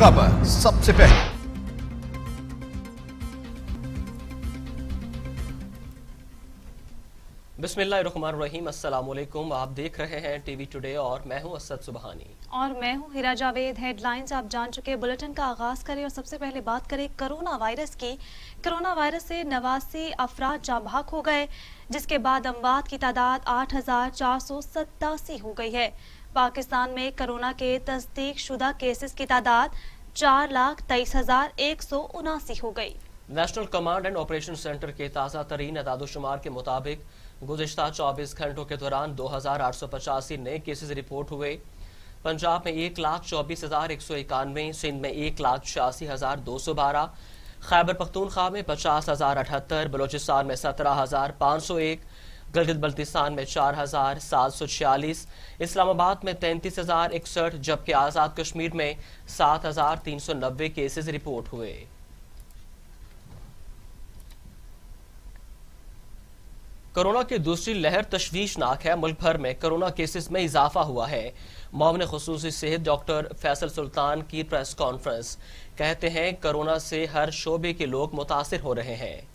खबर सबसे पहले। बिस्मिल्लाहिर्रहमानिर्रहीम, अस्सलामुअलैकुम। आप देख रहे हैं टीवी टुडे और मैं हूं असद सुबहानी। और मैं हूं हिरा जावेद। हेडलाइंस आप जान चुके। बुलेटिन का आगाज करें और सबसे पहले बात करें कोरोना वायरस की। कोरोना वायरस से 89 अफराद जाँ बहक हो गए, जिसके बाद अमवात की तादाद 8,487 हो गई है। पाकिस्तान में कोरोना के तस्दीक शुदा केसेस की तादाद 4,23,179 हो गई। National command and operation centre के ताज़ा तरीन अदादोशुमार के मुताबिक गुज़िश्ता 24 घंटों के दौरान 2,885 नए केसेस रिपोर्ट हुए। पंजाब में 1,24,191, सिंध में 1,86,212, खैबर पख्तूनख्वा में 50,078, बलोचिस्तान में 17,501, गिलगित बल्तिस्तान में 4,746, इस्लामाबाद में 33,061, जबकि आज़ाद कश्मीर में 7,390 केसेस रिपोर्ट हुए। कोरोना की दूसरी लहर तशवीशनाक है। मुल्क भर में कोरोना केसेस में इजाफा हुआ है। मुआविन खुसूसी सेहत डॉक्टर फैसल सुल्तान की प्रेस कॉन्फ्रेंस, कहते हैं कोरोना से हर शोबे के लोग मुतासिर हो रहे हैं।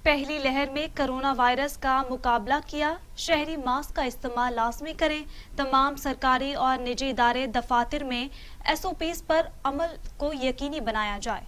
पहली लहर में कोरोना वायरस का मुकाबला किया, शहरी मास्क का इस्तेमाल लाजमी करें, तमाम सरकारी और निजी इदारे दफातर में SOPs पर अमल को यकीनी बनाया जाए।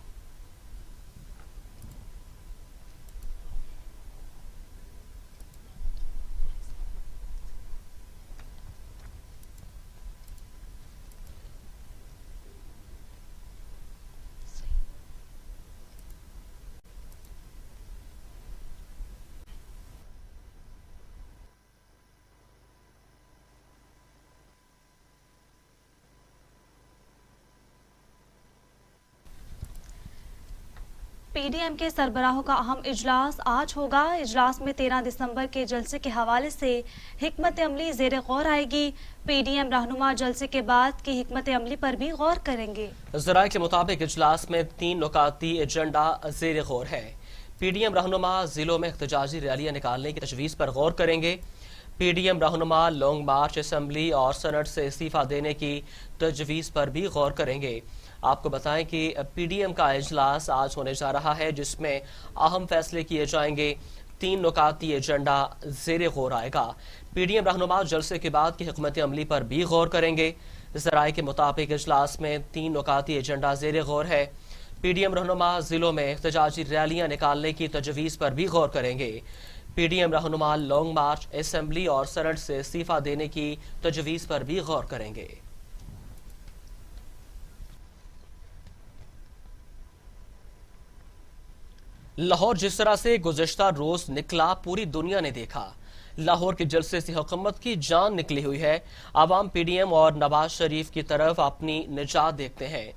PDM के सरबराहों का अहम इजलास आज होगा। इजलास में 13 दिसंबर के जलसे के हवाले से हिकमत अमली ज़ेर गौर आएगी। PDM रहनुमा जलसे के बाद की हिकमत अमली पर भी गौर करेंगे। ज़राए के मुताबिक इजलास में 3 नुकाती एजेंडा ज़ेर गौर है। PDM रहनुमा जिलों में एहतजाजी रैलियां निकालने की तजवीज़ पर गौर करेंगे। PDM रहनुमा लॉन्ग मार्च, असम्बली और सनट से इस्तीफा देने की तजवीज़ पर भी गौर करेंगे। आपको बताएं कि PDM का इजलास आज होने जा रहा है, जिसमें अहम फैसले किए जाएंगे। 3 नुकाती एजेंडा ज़ेर गौर आएगा। PDM रहनुमा जलसे के बाद की हिकमत अमली पर भी गौर करेंगे। ज़राए के मुताबिक इजलास में 3 नुकाती एजेंडा ज़ेर गौर है। PDM रहनुमा जिलों में एहतजाजी रैलियां निकालने की तजवीज़ पर भी गौर करेंगे। PDM रहनुमा लॉन्ग मार्च, असम्बली और सनट से इस्तीफा देने की तजवीज़ पर भी गौर करेंगे। लाहौर जिस तरह से गुज़श्ता रोज निकला, पूरी दुनिया ने देखा। लाहौर के जलसे से हुकूमत की जान निकली हुई है। आवाम PDM और नवाज शरीफ की तरफ अपनी निजात देखते हैं।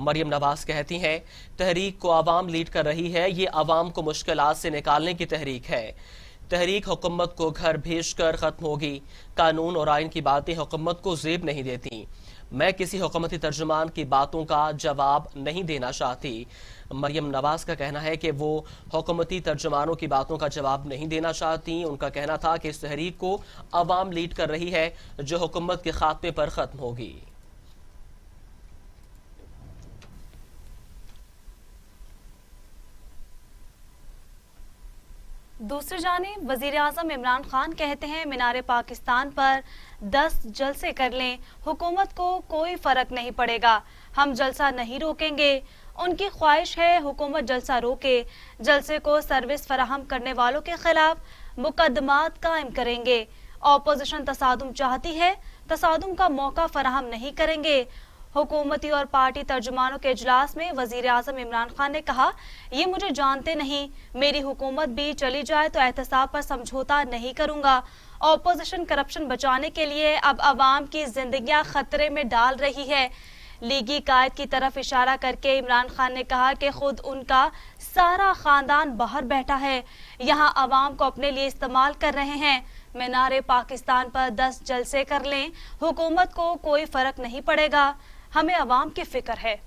मरियम नवाज कहती हैं, तहरीक को आवाम लीड कर रही है, ये आवाम को मुश्किलात से निकालने की तहरीक है। तहरीक हुकूमत को घर भेज कर खत्म होगी। कानून और आइन की बातें हुकूमत को जेब नहीं देती। मैं किसी हुकूमती तर्जुमान की बातों का जवाब नहीं देना चाहती। मरियम नवाज का कहना है कि वो हुकूमती तर्जुमानों की बातों का जवाब नहीं देना चाहती। उनका कहना था कि इस तहरीक को अवाम लीड कर रही है, जो हुकूमत के खात्मे पर खत्म होगी। दूसरी जानिब वजीर आज़म इमरान खान कहते हैं, मीनार पाकिस्तान पर 10 जलसे कर लें, हुकूमत को कोई फर्क नहीं पड़ेगा, हम जलसा नहीं रोकेंगे। उनकी ख्वाहिश है हुकूमत जलसा रोके। जलसे को सर्विस फराहम करने वालों के खिलाफ मुकदमात कायम करेंगे। ऑपोजिशन तसादुम चाहती है, तसादुम का मौका फराहम नहीं करेंगे। हुकूमती और पार्टी तर्जुमानों के इजलास में वजीर आज़म इमरान खान ने कहा, ये मुझे जानते नहीं, मेरी हुकूमत भी चली जाए तो एहतसाब पर समझौता नहीं करूंगा। ऑपोजिशन करप्शन बचाने के लिए अब अवाम की जिंदगियां खतरे में डाल रही है। लीगी कायद की तरफ इशारा करके इमरान खान ने कहा कि खुद उनका सारा खानदान बाहर बैठा है, यहाँ अवाम को अपने लिए इस्तेमाल कर रहे हैं। मीनार पाकिस्तान पर 10 जलसे कर लें, हुकूमत को कोई फर्क नहीं पड़ेगा, हमें अवाम की फिक्र है।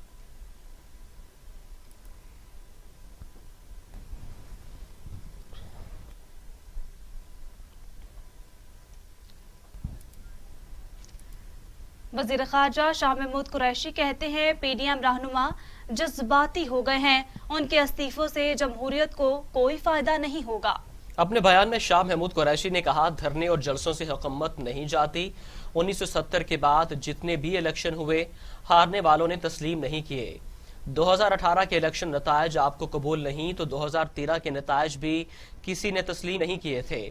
वजीर खारजा शाह महमूद कुरैशी कहते हैं पीडीएम रहनुमा जज्बाती हो गए हैं, उनके इस्तीफों से जमहूरियत को कोई फायदा नहीं होगा। अपने बयान में शाह महमूद कुरैशी ने कहा, धरने और जलसों से हुकूमत नहीं जाती। 1970 के बाद जितने भी इलेक्शन हुए, हारने वालों ने तस्लीम नहीं किए। 2018 के इलेक्शन नतायज आपको कबूल नहीं तो 2013 के नतायज भी किसी ने तस्लीम नहीं किए थे।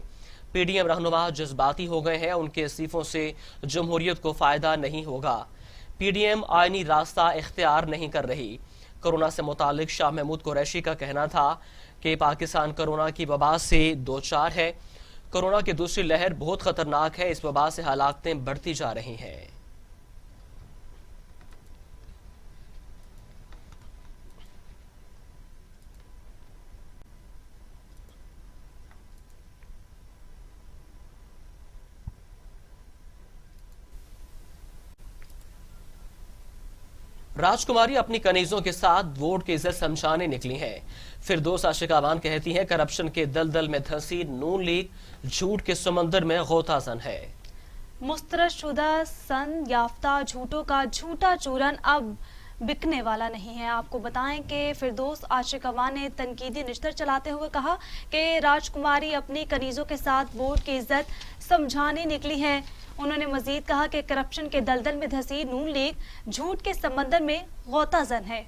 पीडीएम रहनुमा जज्बाती हो गए हैं, उनके इस्तीफों से जमहूरियत को फायदा नहीं होगा। पीडीएम आईनी रास्ता इख्तियार नहीं कर रही। कोरोना से मुतालिक शाह महमूद कुरैशी का कहना था कि पाकिस्तान कोरोना की वबा से दो चार है। कोरोना की दूसरी लहर बहुत खतरनाक है, इस वबा से हलाकतें बढ़ती जा रही हैं। राजकुमारी अपनी कनीजों के साथ वोट की इज्जत समझाने निकली हैं। फिरदौस आशिकावान कहती हैं, करप्शन के दलदल में धंसी नून लीग झूठ के समंदर में गोताजन है। मुस्तरदशुदा सन याफ्ता झूठों का झूठा चूरन अब बिकने वाला नहीं है। आपको बताएं कि फिरदौस आशिकावान ने तनकीदी निश्तर चलाते हुए कहा कि राजकुमारी अपनी कनीजों के साथ वोट की इज्जत समझाने निकली है। उन्होंने मजीद कहा कि करप्शन के दलदल में धंसी नून लीग झूठ के समंदर में गोताजन है।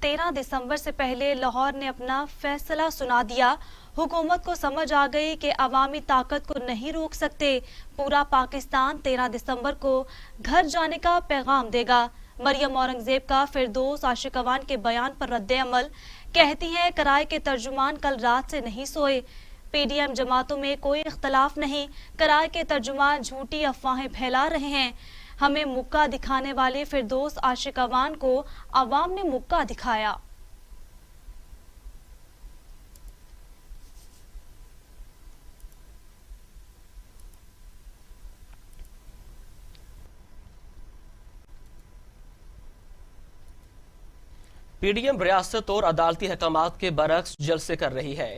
तेरह दिसंबर से पहले लाहौर ने अपना फैसला सुना दिया। हुकूमत को समझ आ गई कि अवामी ताकत को नहीं रोक सकते। पूरा पाकिस्तान 13 दिसंबर को घर जाने का पैगाम देगा। मरियम औरंगजेब का फिरदौस आशिकावान के बयान पर रद्द अमल, कहती हैं कराए के तर्जुमान कल रात से नहीं सोए। पीडीएम जमातों में कोई इख्तलाफ नहीं, कराए के तर्जुमान झूठी अफवाहें फैला रहे हैं। हमें मुक्का दिखाने वाले फिरदौस आशिकावान को अवाम ने मुक्का दिखाया। पीडीएम रियासत और अदालती हकामात के बरक्स जलसे कर रही है।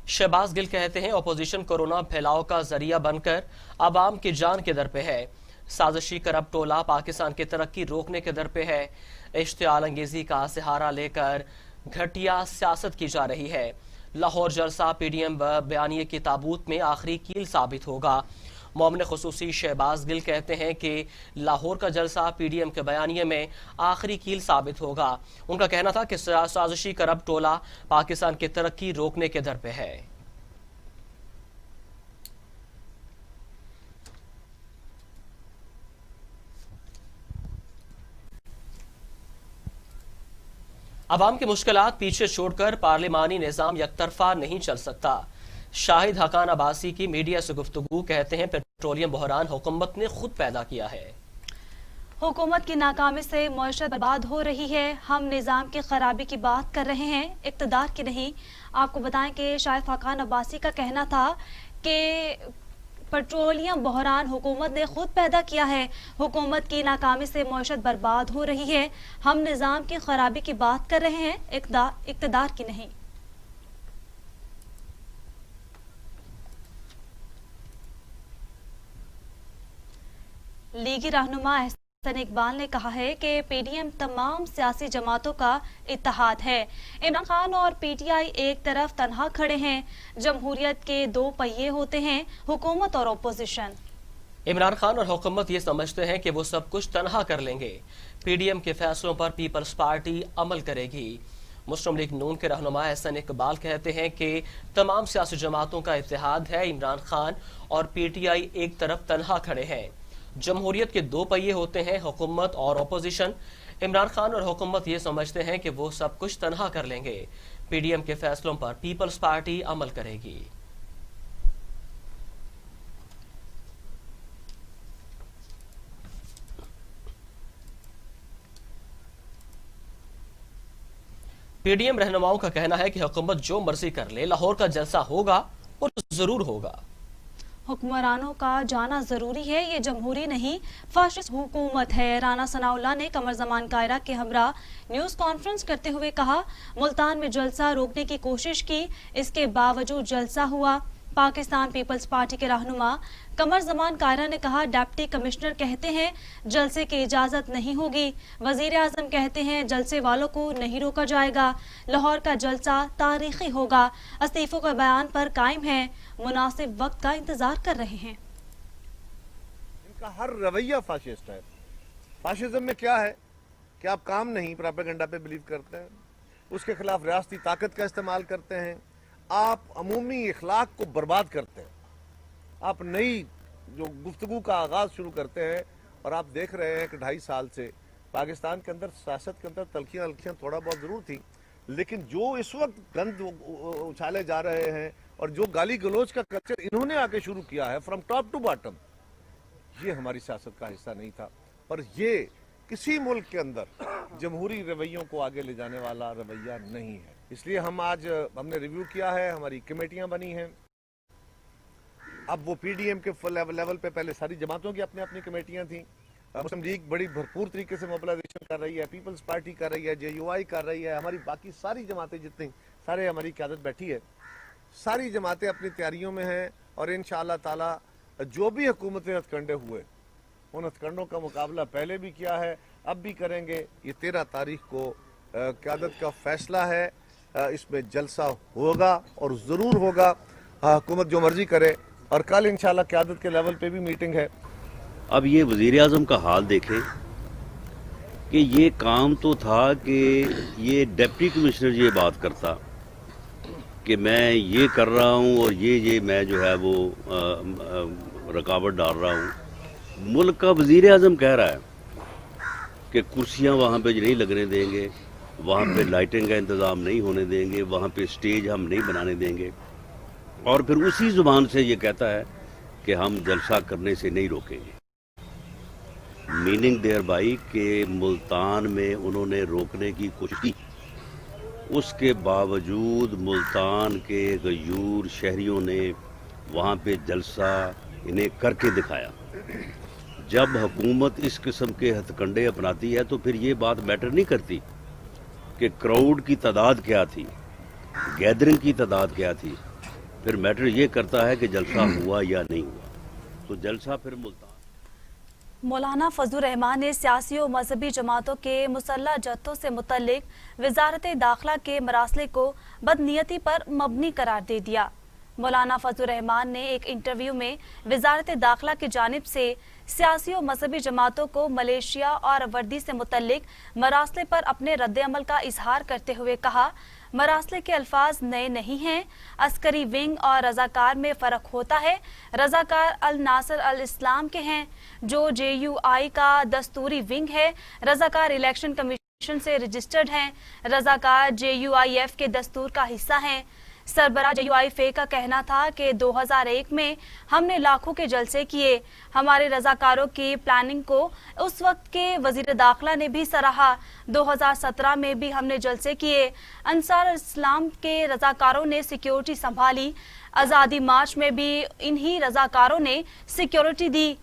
शहबाज गिल कहते हैं, अपोजिशन कोरोना फैलाव का जरिया बनकर अवाम की जान के दर पे है। साजिशी करप्ट टोला पाकिस्तान की तरक्की रोकने के दर पे है। इश्तियाल अंगेजी का सहारा लेकर घटिया सियासत की जा रही है। लाहौर जलसा पीडीएम व बयानिए की ताबूत में आखिरी कील साबित होगा। मोमिन खुसूसी शहबाज गिल कहते हैं कि लाहौर का जलसा पीडीएम के बयानिए में आखिरी कील साबित होगा। उनका कहना था कि साजिशी करप्ट टोला पाकिस्तान की तरक्की रोकने के दर पे है। अवाम की मुश्किलात पीछे छोड़कर पार्लिमानी निजाम यकतरफा नहीं चल सकता। शाहिद हकान अब्बासी की मीडिया से गुफ्तगू, कहते हैं पेट्रोलियम बहरान हुकूमत ने खुद पैदा किया है। हुकूमत की नाकामी से मईशत बर्बाद हो रही है। हम निज़ाम की खराबी की बात कर रहे हैं, इक़्तिदार की नहीं। आपको बताएं कि शाहिद हकान अब्बासी का कहना था कि पेट्रोलियम बहरान हुकूमत ने खुद पैदा किया है। हुकूमत की नाकामी से मईशत बर्बाद हो रही है। हम निज़ाम की खराबी की बात कर रहे हैं, इक़्तिदार की नहीं। लीगी रहनुमा एहसन इकबाल ने कहा है कि पीडीएम तमाम सियासी जमातों का इत्तेहाद है। इमरान खान और पीटीआई एक तरफ तनहा खड़े हैं। जमहूरियत के दो पहिए होते हैं, हुकूमत और अपोजिशन। इमरान खान और हुकूमत ये समझते हैं कि वो सब कुछ तनहा कर लेंगे। पीडीएम के फैसलों पर पीपल्स पार्टी अमल करेगी। मुस्लिम लीग नून के रहनुमा एहसन इकबाल कहते हैं कि तमाम सियासी जमातों का इत्तेहाद है। इमरान खान और पीटीआई एक तरफ तनहा खड़े हैं। जमहूरियत के दो पहिए होते हैं, हुकूमत और अपोजिशन। इमरान खान और हुकूमत ये समझते हैं कि वो सब कुछ तनहा कर लेंगे। पीडीएम के फैसलों पर पीपल्स पार्टी अमल करेगी। पीडीएम रहनुमाओं का कहना है कि हुकूमत जो मर्जी कर ले, लाहौर का जलसा होगा और जरूर होगा। حکمرانوں کا جانا ضروری ہے، یہ جمہوری نہیں فاشسٹ حکومت ہے۔ رانا ثناءاللہ نے قمر زمان کائرہ کے ہمراہ نیوز کانفرنس کرتے ہوئے کہا، ملتان میں جلسہ روکنے کی کوشش کی، اس کے باوجود جلسہ ہوا۔ پاکستان پیپلز پارٹی کے رہنما قمر زمان کائرہ نے کہا، ڈپٹی کمشنر کہتے ہیں جلسے کی اجازت نہیں ہوگی، وزیر اعظم کہتے ہیں جلسے والوں کو نہیں روکا جائے گا، لاہور کا جلسہ تاریخی ہوگا، استعفوں کا بیان پر قائم ہیں، مناسب وقت کا انتظار کر رہے ہیں۔ ان کا ہر رویہ فاشسٹ ہے۔ فاشزم میں کیا ہے کہ آپ کام نہیں پراپیگنڈا پہ بلیو کرتے ہیں، اس کے خلاف ریاستی طاقت کا استعمال کرتے ہیں، آپ عمومی اخلاق کو برباد کرتے ہیں، آپ نئی جو گفتگو کا آغاز شروع کرتے ہیں، اور آپ دیکھ رہے ہیں کہ 2.5 سال سے پاکستان کے اندر سیاست کے اندر تلخیاں تھوڑا بہت ضرور تھی، لیکن جو اس وقت گند اچھالے جا رہے ہیں اور جو گالی گلوچ کا کلچر انہوں نے آ کے شروع کیا ہے فرام ٹاپ ٹو باٹم، یہ ہماری سیاست کا حصہ نہیں تھا، پر یہ کسی ملک کے اندر جمہوری رویوں کو آگے لے جانے والا رویہ نہیں ہے۔ اس لیے ہم نے ریویو کیا ہے، ہماری کمیٹیاں بنی ہیں، اب وہ پی ڈی ایم کے لیول پہ پہلے ساری جماعتوں کی اپنی اپنی کمیٹیاں تھیں، مسلم لیگ بڑی بھرپور طریقے سے موبلائزیشن کر رہی ہے، پیپلز پارٹی کر رہی ہے، جے یو آئی کر رہی ہے، ہماری باقی ساری جماعتیں جتنی سارے ہماری قیادت بیٹھی ہے، ساری جماعتیں اپنی تیاریوں میں ہیں، اور انشاءاللہ تعالی جو بھی حکومتیں ہتھکنڈے ہوئے ان ہتھکنڈوں کا مقابلہ پہلے بھی کیا ہے، اب بھی کریں گے۔ یہ 13 تاریخ کو قیادت کا فیصلہ ہے، اس میں جلسہ ہوگا اور ضرور ہوگا، حکومت جو مرضی کرے، اور کل انشاءاللہ قیادت کے لیول پہ بھی میٹنگ ہے۔ اب یہ وزیر اعظم کا حال دیکھیں کہ یہ کام تو تھا کہ یہ ڈپٹی کمشنر یہ بات کرتا کہ میں یہ کر رہا ہوں اور یہ میں جو ہے وہ رکاوٹ ڈال رہا ہوں۔ ملک کا وزیر اعظم کہہ رہا ہے کہ کرسیاں وہاں پہ نہیں لگنے دیں گے، وہاں پہ لائٹنگ کا انتظام نہیں ہونے دیں گے، وہاں پہ سٹیج ہم نہیں بنانے دیں گے، اور پھر اسی زبان سے یہ کہتا ہے کہ ہم جلسہ کرنے سے نہیں روکیں گے۔ میننگ دیر بائی کہ ملتان میں انہوں نے روکنے کی کوشش کی، اس کے باوجود ملتان کے غیور شہریوں نے وہاں پہ جلسہ انہیں کر کے دکھایا۔ جب حکومت اس قسم کے ہتھ کنڈے اپناتی ہے تو پھر یہ بات میٹر نہیں کرتی کہ کراؤڈ کی تعداد کیا تھی، گیدرنگ کی تعداد کیا تھی، پھر میٹر یہ کرتا ہے کہ جلسہ ہوا یا نہیں ہوا۔ تو جلسہ پھر ملتان۔ مولانا فضل الرحمان نے سیاسی و مذہبی جماعتوں کے مسلح جتھوں سے متعلق وزارت داخلہ کے مراسلے کو بدنیتی پر مبنی قرار دے دیا۔ مولانا فضل الرحمان نے ایک انٹرویو میں وزارت داخلہ کی جانب سے سیاسی و مذہبی جماعتوں کو ملیشیا اور وردی سے متعلق مراسلے پر اپنے رد عمل کا اظہار کرتے ہوئے کہا، مراسلے کے الفاظ نئے نہیں ہیں، عسکری ونگ اور رضاکار میں فرق ہوتا ہے۔ رضاکار الناصر الاسلام کے ہیں جو جے یو آئی کا دستوری ونگ ہے، رضاکار الیکشن کمیشن سے رجسٹرڈ ہیں، رضاکار جے یو آئی ایف کے دستور کا حصہ ہیں۔ سربراہ جے یو آئی فے کا کہنا تھا کہ 2001 میں ہم نے لاکھوں کے جلسے کیے، ہمارے رضاکاروں کی پلاننگ کو اس وقت کے وزیر داخلہ نے بھی سراہا۔ 2017 میں بھی ہم نے جلسے کیے، انصار اسلام کے رضاکاروں نے سیکیورٹی سنبھالی، آزادی مارچ میں بھی انہی رضاکاروں نے سیکیورٹی دی۔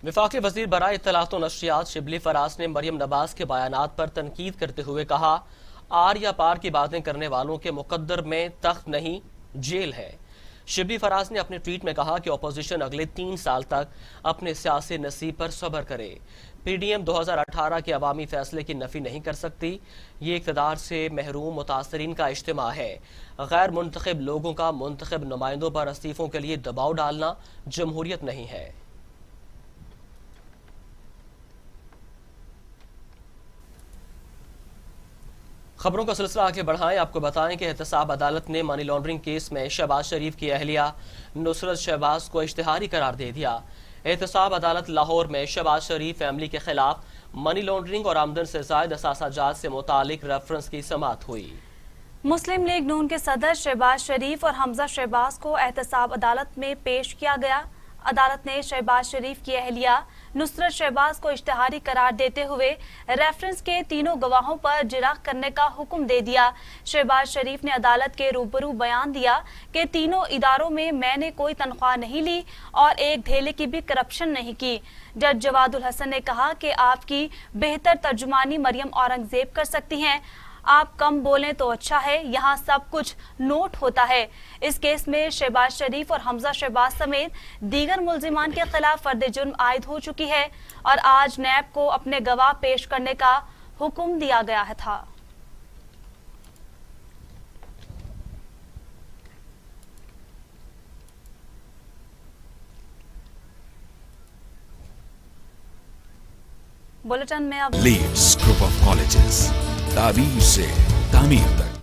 وفاقی وزیر برائے اطلاعات و نشریات شبلی فراز نے مریم نواز کے بیانات پر تنقید کرتے ہوئے کہا، آر یا پار کی باتیں کرنے والوں کے مقدر میں تخت نہیں جیل ہے۔ شبلی فراز نے اپنے ٹویٹ میں کہا کہ اپوزیشن اگلے 3 سال تک اپنے سیاسی نصیب پر صبر کرے۔ پی ڈی ایم 2018 کے عوامی فیصلے کی نفی نہیں کر سکتی، یہ اقتدار سے محروم متاثرین کا اجتماع ہے۔ غیر منتخب لوگوں کا منتخب نمائندوں پر استعفوں کے لیے دباؤ ڈالنا جمہوریت نہیں ہے۔ خبروں کا سلسلہ آگے بڑھائیں، آپ کو بتائیں کہ احتساب عدالت نے منی لانڈرنگ کیس میں شہباز شریف کی اہلیہ نصرت شہباز کو اشتہاری قرار دے دیا۔ احتساب عدالت لاہور میں شہباز شریف فیملی کے خلاف منی لانڈرنگ اور آمدن سے زائد اثاثہ جات سے متعلق ریفرنس کی سماعت ہوئی۔ مسلم لیگ نون کے صدر شہباز شریف اور حمزہ شہباز کو احتساب عدالت میں پیش کیا گیا۔ عدالت نے شہباز شریف کی اہلیہ नुसरत शहबाज को इश्तिहारी करार देते हुए रेफरेंस के तीनों गवाहों पर जिरह करने का हुक्म दे दिया। शहबाज शरीफ ने अदालत के रूबरू बयान दिया कि तीनों इदारों में मैंने कोई तनख्वाह नहीं ली और एक धेले की भी करप्शन नहीं की। जज जवादुल हसन ने कहा कि आपकी बेहतर तर्जुमानी मरियम औरंगजेब कर सकती हैं। आप कम बोलें तो अच्छा है, यहाँ सब कुछ नोट होता है। इस केस में शहबाज शरीफ और हमजा शहबाज समेत दीगर मुल्जिमान के खिलाफ फर्द जुर्म आयद हो चुकी है और आज नैब को अपने गवाह पेश करने का हुक्म दिया गया था। बुलेटिन में अब लीड्स ग्रुप ऑफ कॉलेजेस, ताबीर से तामीर तक।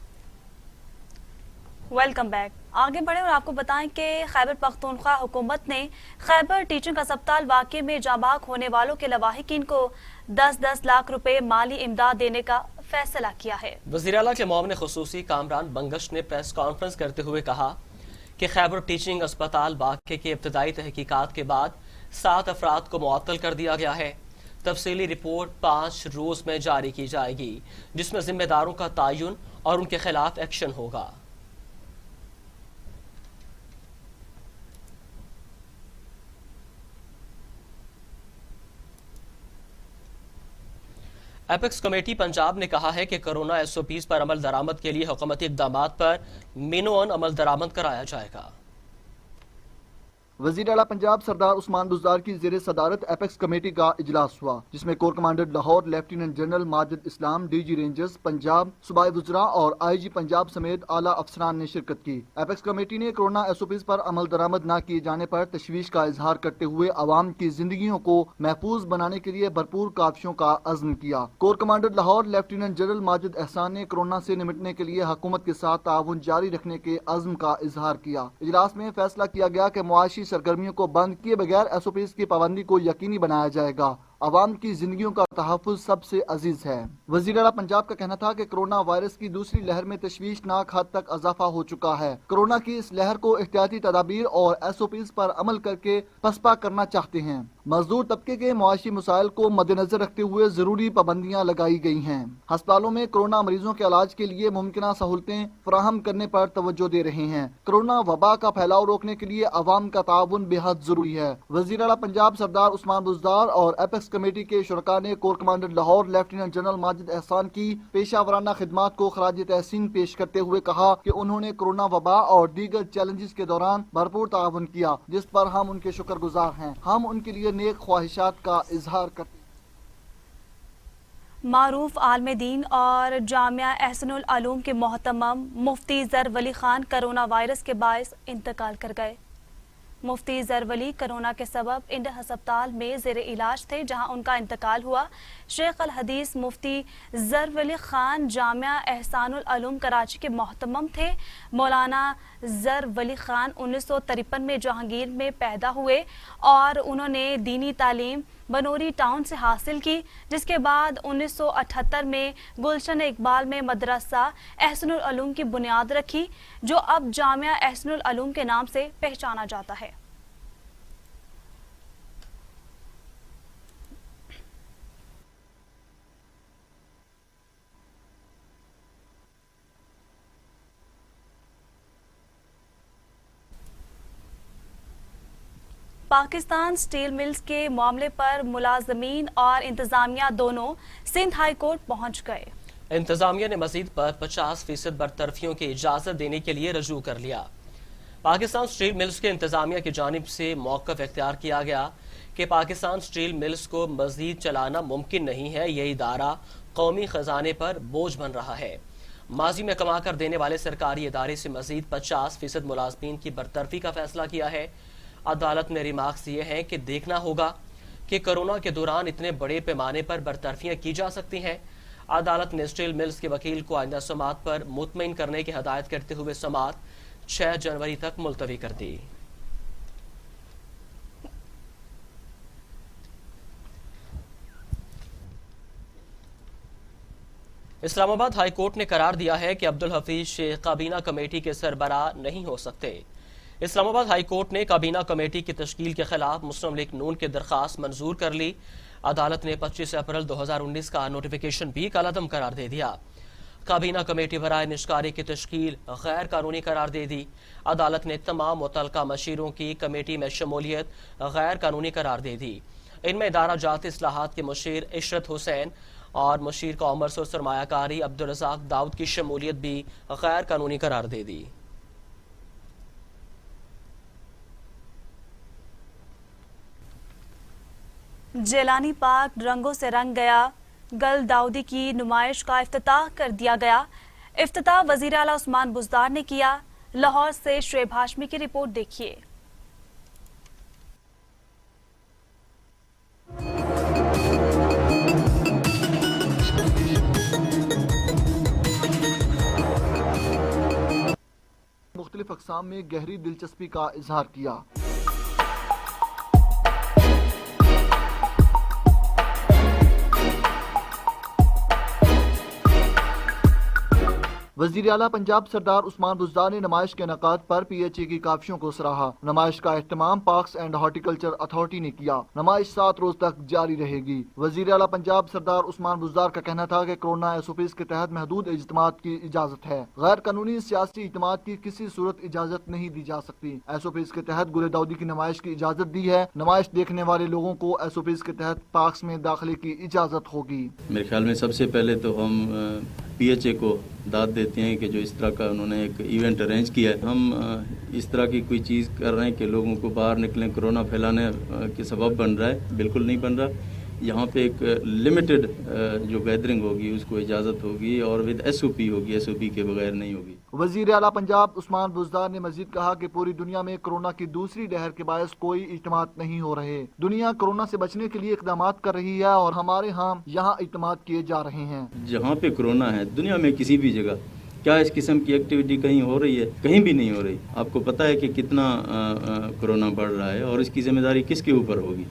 Welcome back. आगे बढ़े और आपको बताएं कि खैबर पख्तूनख्वा हुकूमत ने खैबर टीचिंग अस्पताल वाक़े में जाबाक होने वालों के लवाहिकीन को 10-10 लाख रुपए माली इमदाद देने का फैसला किया है। वज़ीर आला के मोमिन खुसूसी कामरान बंगश ने प्रेस कॉन्फ्रेंस करते हुए कहा कि खैबर टीचिंग अस्पताल वाक़े के इब्तदाई तहकीकात के बाद 7 अफराद को मुअत्तल कर दिया गया है। तफसीली रिपोर्ट 5 रोज में जारी की जाएगी, जिसमें जिम्मेदारों का तयन और उनके खिलाफ एक्शन होगा। एपेक्स कमेटी पंजाब ने कहा है कि कोरोना SOPs पर अमल दरामद के लिए हुकूमती इक़दामात पर मिनोअन अमल दरामद कराया जाएगा। वज़ीर आला पंजाब सरदार उस्मान बुज़दार की ज़ेर सदारत एपेक्स कमेटी का इजलास हुआ, जिसमें corps commander Lahore lieutenant general Majid Islam, DG rangers Punjab, सूबाई वज़रा और IG पंजाब समेत आला अफसरान ने शिरकत की। एपेक्स कमेटी ने कोरोना SOPs पर अमल दरामद न किए जाने पर तशवीश का इजहार करते हुए अवाम की जिंदगियों को महफूज बनाने के लिए भरपूर काविशों का अज़्म किया। Core commander Lahore lieutenant general Majid एहसान ने कोरोना से निपटने के लिए हुकूमत के साथ ताउन जारी रखने के अज़्म का इजहार किया। इजलास में फैसला किया गया कि मुआशी सरगर्मियों को बंद किए बगैर SOPs की पाबंदी को यकीनी बनाया जाएगा। अवाम की जिंदगियों का तहफ़्फ़ुज़ सबसे अजीज है। वज़ीर आला पंजाब का कहना था कि कोरोना वायरस की दूसरी लहर में तशवीशनाक हद तक इजाफा हो चुका है। कोरोना की इस लहर को एहतियाती तदाबीर और SOPs पर अमल करके पसपा करना चाहते हैं। मजदूर तबके के मुआशी मसाइल को मद्देनजर रखते हुए जरूरी पाबंदियाँ लगाई गई हैं। अस्पतालों में कोरोना मरीजों के इलाज के लिए मुमकिन सहूलतें फराहम करने पर तवज्जो दे रहे हैं। कोरोना वबा का फैलाव रोकने के लिए अवाम का ताउन बेहद जरूरी है। वज़ीर आला पंजाब सरदार उस्मान बुज़दार और एपेक्स कमेटी के शुरका ने core commander Lahore lieutenant general Majid एहसान की पेशा वराना खिदमात को खराज तहसीन पेश करते हुए कहा कि उन्होंने कोरोना वबा और दीगर चैलेंजेस के दौरान भरपूर ताउन किया, जिस पर हम उनके शुक्रगुजार हैं। हम उनके लिए नेक ख्वाहिशात का इजहार करते हैं। मारूफ आलम दीन और जामिया एहसनुल उलूम के मोहतरम मुफ्ती ज़र वली खान कोरोना वायरस के बायस इंतकाल कर गए। मुफ्ती ज़र वली कोरोना के सबब इंड अस्पताल में ज़ेर इलाज थे, जहां उनका इंतकाल हुआ। शेख अल हदीस मुफ्ती ज़र वली खान जामिया एहसानुल उलूम कराची के मोहतरम थे। मौलाना ज़र वली खान 1953 में जहांगीर में पैदा हुए और उन्होंने दीनी तालीम बनोरी टाउन से हासिल की, जिसके बाद 1978 में गुलशन इकबाल में मदरसा एहसनुल उलूम की बुनियाद रखी, जो अब जामिया एहसनुल उलूम के नाम से पहचाना जाता है। पाकिस्तान स्टील मिल्स के मामले पर मुलाजमीन और इंतजामिया दोनों सिंध हाई कोर्ट पहुंच गए। इंतजामिया ने मजीद पर 50% बरतरफियों की इजाजत देने के लिए रजू कर लिया। पाकिस्तान स्टील मिल्स के इंतजामिया की जानिब से मौक़िफ़ इख्तियार किया गया कि पाकिस्तान स्टील मिल्स को मजीद चलाना मुमकिन नहीं है। यह इदारा कौमी खजाने पर बोझ बन रहा है। माजी में कमा कर देने वाले सरकारी इदारे से मजीद 50% मुलाजमीन की बरतरफी का फैसला किया है। अदालत ने रिमार्क्स दिए हैं कि देखना होगा कि कोरोना के दौरान इतने बड़े पैमाने पर बरतरफियां की जा सकती हैं। अदालत ने स्टील मिल्स के वकील को आइंदा समाअत पर मुतमईन करने की हदायत करते हुए समाअत 6 जनवरी तक मुलतवी कर दी। इस्लामाबाद हाई कोर्ट ने करार दिया है कि अब्दुल हफीज शेख काबीना कमेटी के सरबराह नहीं हो सकते। इस्लामाबाद हाई कोर्ट ने काबीना कमेटी की तश्कील के खिलाफ मुस्लिम लीग नून की दरख्वास्त मंजूर कर ली। अदालत ने 25 अप्रैल 2019 का नोटिफिकेशन भी कलअदम करार दे दिया। काबीना कमेटी बराए निष्कारी की तश्कील गैर कानूनी करार दे दी। अदालत ने तमाम मुतल्लका मशीरों की कमेटी में शमूलियत गैर कानूनी करार दे दी। इनमें इदारा जाती इस्लाहात के मुशीर इशरत हुसैन और मुशीर कॉमर्स और सरमायाकारी अब्दुल रज़ाक दाऊद की शमूलियत भी गैर कानूनी करार दे दी। जेलानी पार्क रंगों से रंग गया। गल दाऊदी की नुमाइश का इफ्तिताह कर दिया गया। इफ्तिताह वजीर आला उस्मान बुज़दार ने किया। लाहौर से शुएब हाशमी की रिपोर्ट देखिए। मुख्तलिफ अक़साम में गहरी दिलचस्पी का इजहार किया। वज़ीर आला पंजाब सरदार उस्मान बुज़दार ने नुमाइश के इनेकाद पर PHA की काफियों को सराहा। नुमाइश का एहतमाम पार्क्स एंड हॉर्टिकल्चर अथॉरिटी ने किया। नुमाइश 7 रोज तक जारी रहेगी। वज़ीर आला पंजाब सरदार उस्मान बुज़दार का कहना था कि कोरोना SOPs के तहत महदूद इज्तिमात की इजाजत है। गैर कानूनी सियासी इज्तिमात की किसी सूरत इजाजत नहीं दी जा सकती। SOPs के तहत गुल दाऊदी की नुमाइश की इजाजत दी है। नुमाइश देखने वाले लोगों को SOPs के तहत पार्क्स में दाखिले की इजाजत होगी। मेरे ख्याल में सबसे पहले तो हम PHA को दाद देते हैं कि जो इस तरह का उन्होंने एक इवेंट अरेंज किया है। हम इस तरह की कोई चीज़ कर रहे हैं कि लोगों को बाहर निकलें, कोरोना फैलाने के सबब बन रहा है, बिल्कुल नहीं बन रहा। यहाँ पे एक लिमिटेड जो गैदरिंग होगी उसको इजाज़त होगी और विद SOP होगी, SOP के बगैर नहीं होगी। वज़ीर आला पंजाब उस्मान बुज़दार ने मजीद कहा कि पूरी दुनिया में कोरोना की दूसरी लहर के बायस कोई इज्तिमात नहीं हो रहे। दुनिया कोरोना से बचने के लिए इक़दामात कर रही है और हमारे यहाँ इज्तिमात किए जा रहे हैं। जहाँ पे कोरोना है दुनिया में किसी भी जगह क्या इस किस्म की एक्टिविटी कहीं हो रही है? कहीं भी नहीं हो रही। आपको पता है कि कितना कोरोना बढ़ रहा है और इसकी जिम्मेदारी किसके ऊपर होगी?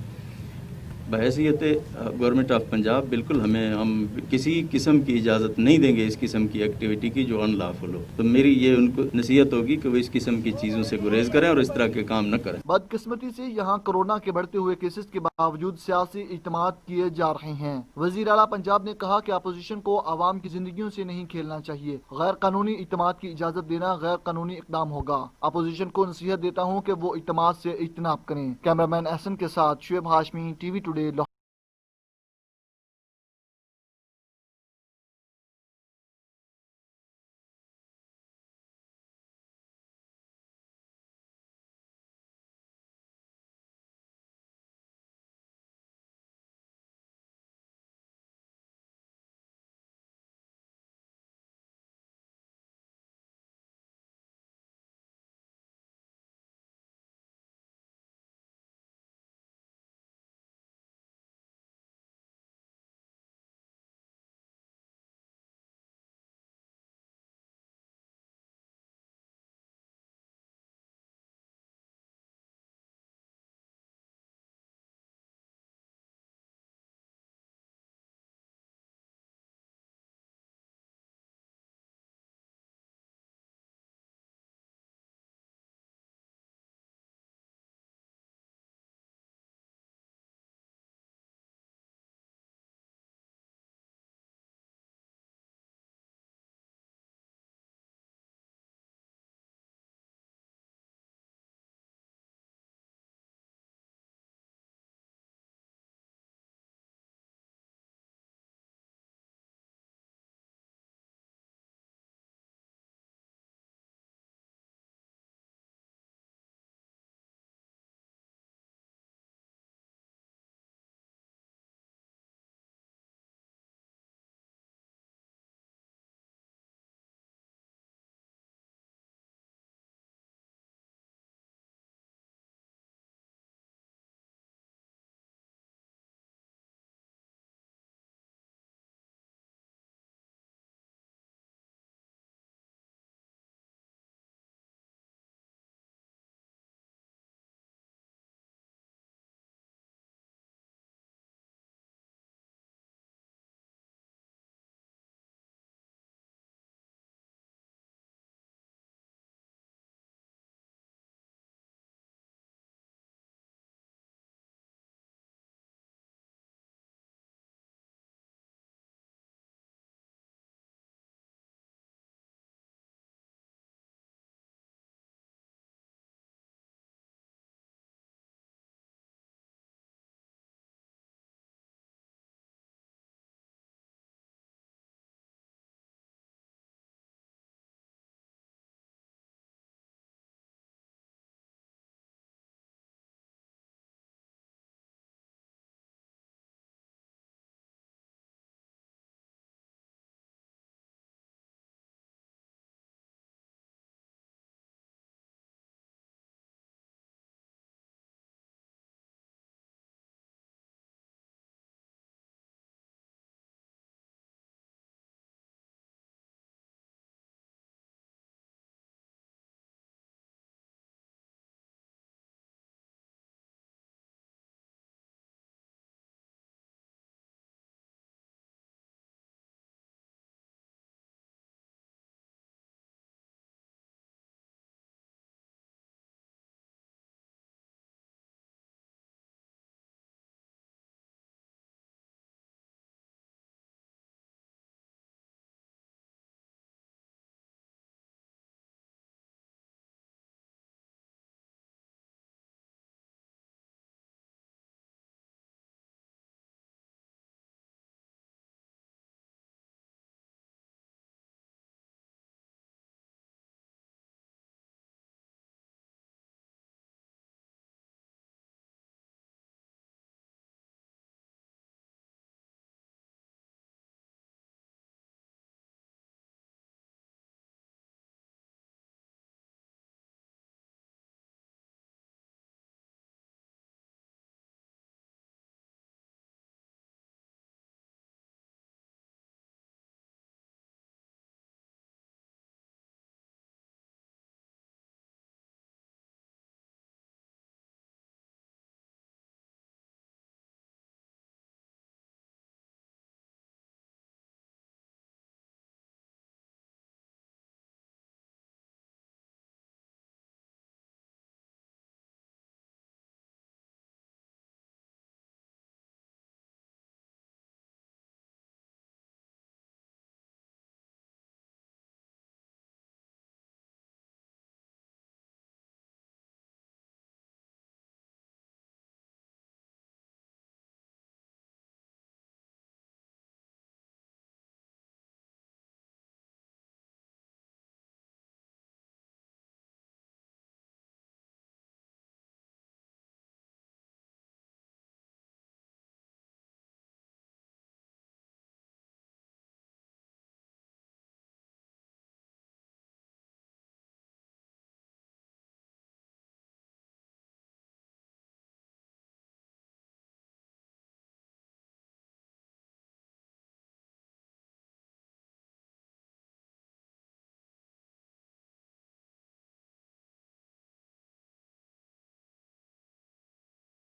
बहैसियत गवर्नमेंट ऑफ पंजाब बिल्कुल हम किसी किस्म की इजाज़त नहीं देंगे इस किस्म की एक्टिविटी की जो अनलॉफुल हो। तो मेरी ये उनको नसीहत होगी कि वो इस किस्म की चीज़ों से गुरेज करें और इस तरह के काम न करें। बदकिस्मती से यहाँ कोरोना के बढ़ते हुए केसेस के बावजूद सियासी इज्तिमात किए जा रहे हैं। वज़ीर आला पंजाब ने कहा कि अपोजिशन को आवाम की जिंदगियों से नहीं खेलना चाहिए। गैर कानूनी इज्तिमात की इजाज़त देना गैर कानूनी इक़दाम होगा। अपोजिशन को नसीहत देता हूँ कि वो इज्तिमात से इज्तनाब करें। कैमरामैन एहसन के साथ शुएब हाशमी, TV टुडे, लाहौर।